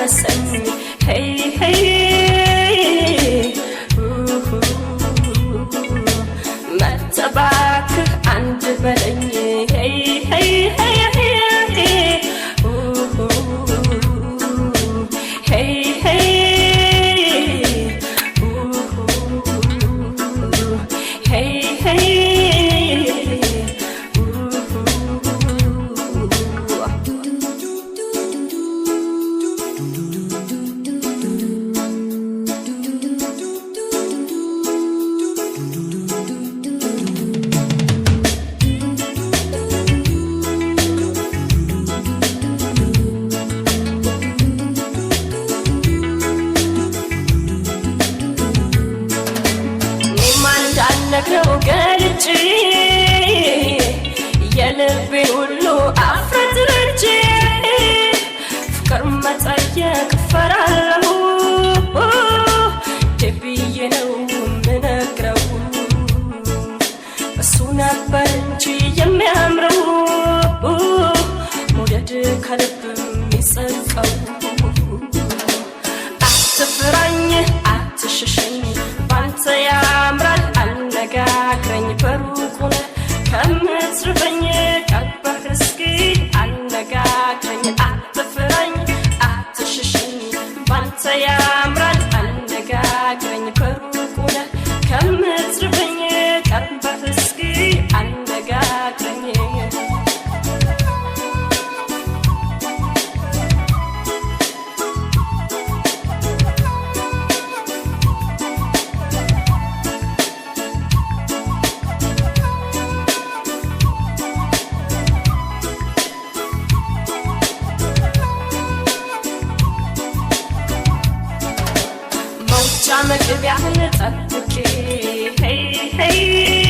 አነሰኝ hey hey መተባክ አንድ በለኝ hey hey hey ነግረው ገልጬ የልቤን ሁሉ አፍረት ረጭ ፍቅር መጠየቅ ፈራለሁ ደብዬ ነው ምነግረው እሱ ነበር እንጂ የሚያምረው መውደድ ከልብ የሚጸድቀው አትፍራኝ አትሽሸኝ ባንተ ያምራል አነጋግረኝ በሩቁ ከምትርበኝ ቀርበህ እስኪ አነጋግረኝ አትፍራኝ አትሽሸኝ ባንተ ያምራል አነጋግረኝ በሩቁ ከምትርበኝ ቀርበህ እስኪ አነጋግረኝ መግቢያህን ጠብቄ hey hey